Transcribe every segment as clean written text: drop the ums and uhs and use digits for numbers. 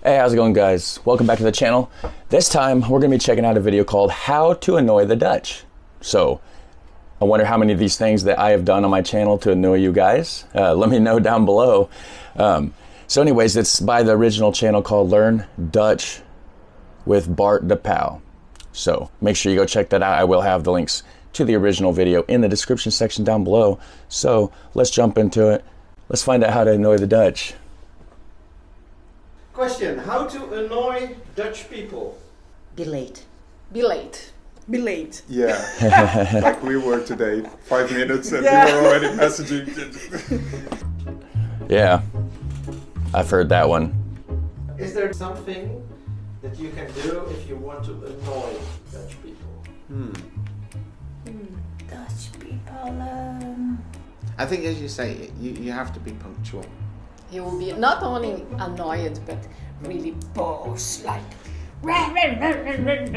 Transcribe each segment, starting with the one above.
Hey, how's it going, guys? Welcome back to the channel. This time we're going to be checking out a video called How to Annoy the Dutch. So I wonder how many of these things that I have done on my channel to annoy you guys. Let me know down below. So anyways, it's by the original channel called Learn Dutch with Bart de Pauw. So make sure you go check that out. I will have the links to the original video in the description section down below. So let's jump into it. Let's find out how to annoy the Dutch. Question: how to annoy Dutch people? Be late. Be late. Be late. Yeah, like we were today. 5 minutes and you were already messaging. Yeah, I've heard that one. Is there something that you can do if you want to annoy Dutch people? Dutch people. I think, as you say, you have to be punctual. He will be not only annoyed, but really boss, like.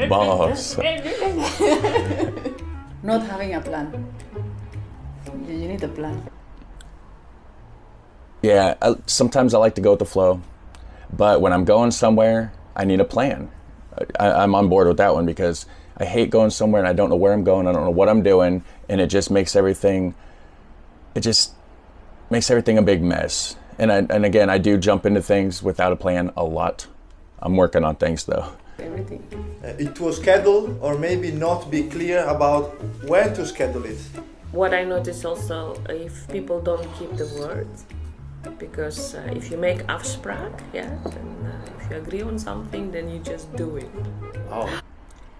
Boss. Not having a plan. You need a plan. Yeah, sometimes I like to go with the flow, but when I'm going somewhere, I need a plan. I'm on board with that one because I hate going somewhere and I don't know where I'm going, I don't know what I'm doing, and it just makes everything, a big mess. And again, I do jump into things without a plan a lot. I'm working on things though. Everything. It was scheduled, or maybe not be clear about when to schedule it. What I notice also, if people don't keep the words, because if you make afspraak, then if you agree on something, then you just do it. Oh.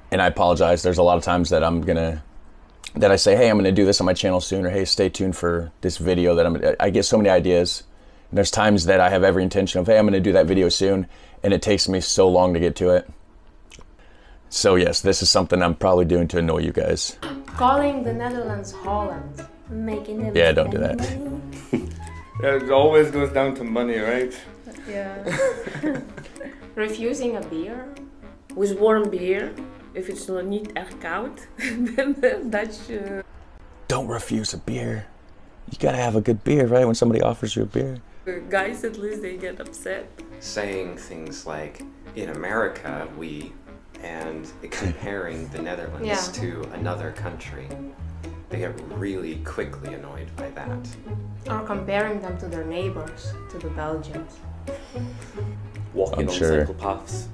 And I apologize. There's a lot of times that I say, hey, I'm gonna do this on my channel soon, or hey, stay tuned for this video that I get so many ideas. And there's times that I have every intention of, hey, I'm gonna do that video soon, and it takes me so long to get to it. So yes, this is something I'm probably doing to annoy you guys. Calling the Netherlands Holland. Making them Yeah, don't do that. It always goes down to money, right? Yeah. Refusing a beer. With warm beer, if it's not niet echt koud, then the Dutch... Don't refuse a beer. You gotta have a good beer, right? When somebody offers you a beer. guys, at least, they get upset. Saying things like, in America, and comparing the Netherlands to another country, they get really quickly annoyed by that. Or comparing them to their neighbors, to the Belgians. Walking on sure. cycle paths.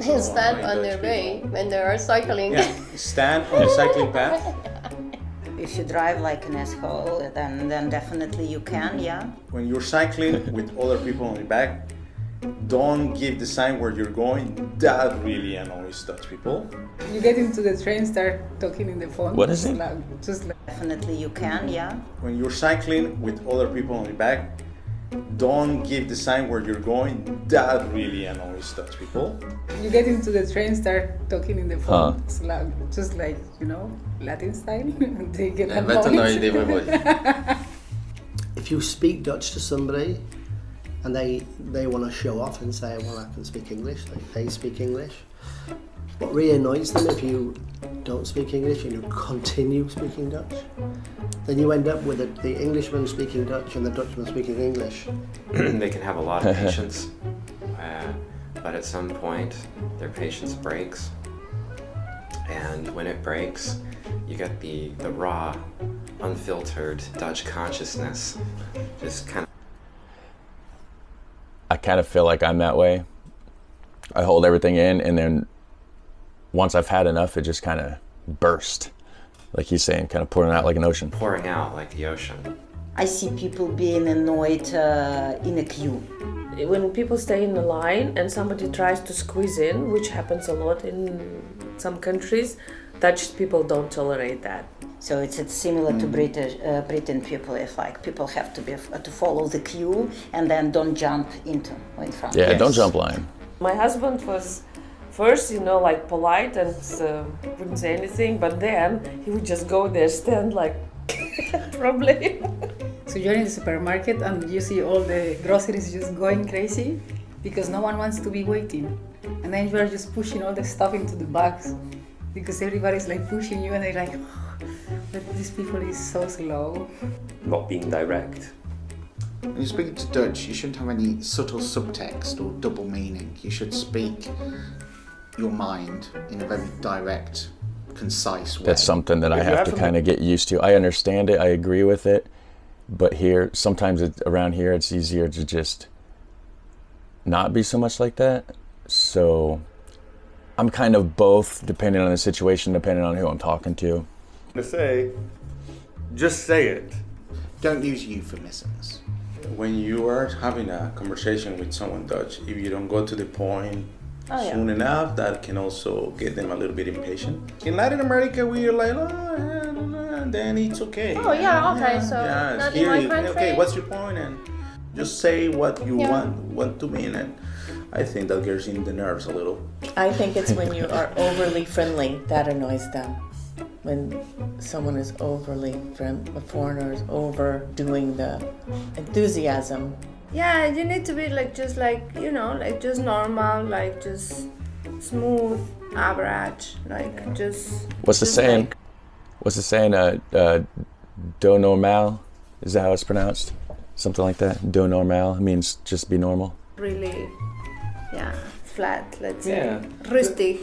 Stand on their way when they are cycling. Yeah, stand on the cycling path. If you drive like an asshole, then definitely you can, yeah. When you're cycling with other people on your back, don't give the sign where you're going. That really annoys Dutch people. You get into the train, start talking in the phone. What is it? Just like Definitely you can, yeah. When you're cycling with other people on your back, don't give the sign where you're going. That really annoys Dutch people. you get into the train, start talking in the phone. Just like, Latin style. They get annoyed. If you speak Dutch to somebody and they want to show off and say, well, I can speak English, like they speak English, what really annoys them if you don't speak English and you continue speaking Dutch, then you end up with the Englishman speaking Dutch and the Dutchman speaking English. They can have a lot of patience, but at some point, their patience breaks. And when it breaks, you get the raw, unfiltered Dutch consciousness, just kind of. I kind of feel like I'm that way. I hold everything in, and then once I've had enough, it just kind of burst. Like he's saying, kind of pouring out like an ocean. Pouring out like the ocean. I see people being annoyed in a queue. When people stay in a line and somebody tries to squeeze in, which happens a lot in some countries, Dutch people don't tolerate that. So it's similar to Britain people. If like people have to follow the queue and then don't jump in front. Yeah, don't jump line. My husband was first, like polite and wouldn't say anything, but then he would just go there, stand like probably. So you're in the supermarket and you see all the groceries just going crazy because no one wants to be waiting. And then you are just pushing all the stuff into the bags because everybody's like pushing you and they're like, oh, but these people is so slow. Not being direct. When you're speaking to Dutch, you shouldn't have any subtle subtext or double meaning. You should speak your mind in a very direct, concise way. That's something that I have to kind of get used to. I understand it, I agree with it, but here, sometimes around here, it's easier to just not be so much like that. So I'm kind of both, depending on the situation, depending on who I'm talking to. To say, just say it. Don't use euphemisms. When you are having a conversation with someone Dutch, if you don't go to the point soon enough, that can also get them a little bit impatient. In Latin America, we are like, and then it's okay. Oh yeah, okay. So not in my country. Okay, what's your point? And just say what you want to mean. And I think that gets in the nerves a little. I think it's when you are overly friendly that annoys them. When someone is overly friendly, a foreigner is overdoing the enthusiasm. Yeah, you need to be like just normal, like just smooth, average, like just. What's the saying? Like, What's the saying? Do normal? Is that how it's pronounced? Something like that. Do normal. It means just be normal. really, flat, let's say. Rustic.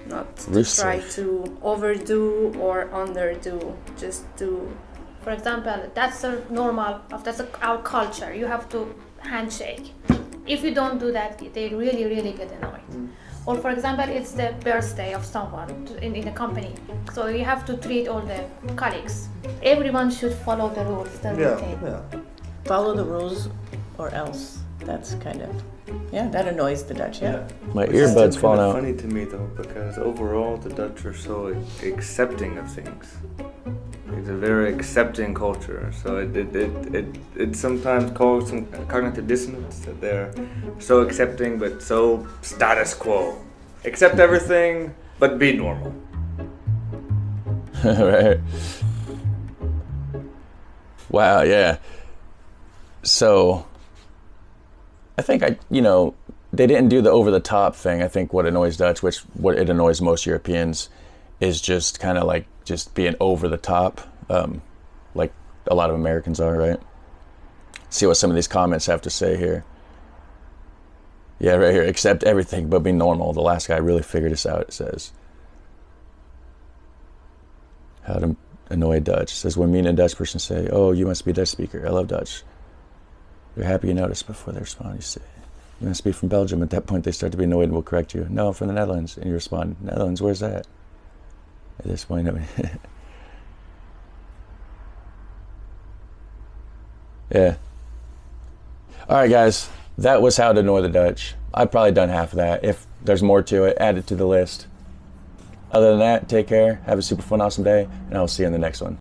Not to try to overdo or underdo, just do. For example, that's our culture. You have to handshake. If you don't do that, they really, really get annoyed. Or for example, it's the birthday of someone in a company. So you have to treat all the colleagues. Everyone should follow the rules. That's the thing. Follow the rules or else. That's kind of, that annoys the Dutch, My earbuds fall out. It's funny to me though, because overall the Dutch are so accepting of things. It's a very accepting culture, so it sometimes causes some cognitive dissonance that they're so accepting but so status quo. Accept everything, but be normal. Right. Wow, yeah. So, I think they didn't do the over-the-top thing. I think what annoys Dutch, what it annoys most Europeans, is just kind of like just being over the top, like a lot of Americans are, right? See what some of these comments have to say here. Yeah, right here. Accept everything, but be normal. The last guy really figured this out, it says. How to annoy Dutch. It says, when me and a Dutch person say, oh, you must be a Dutch speaker. I love Dutch. They're happy you notice before they respond. You say, you must be from Belgium. At that point, they start to be annoyed and will correct you. No, I'm from the Netherlands. And you respond, Netherlands, where's that? At this point, yeah. All right, guys. That was how to annoy the Dutch. I've probably done half of that. If there's more to it, add it to the list. Other than that, take care. Have a super fun, awesome day. And I'll see you in the next one.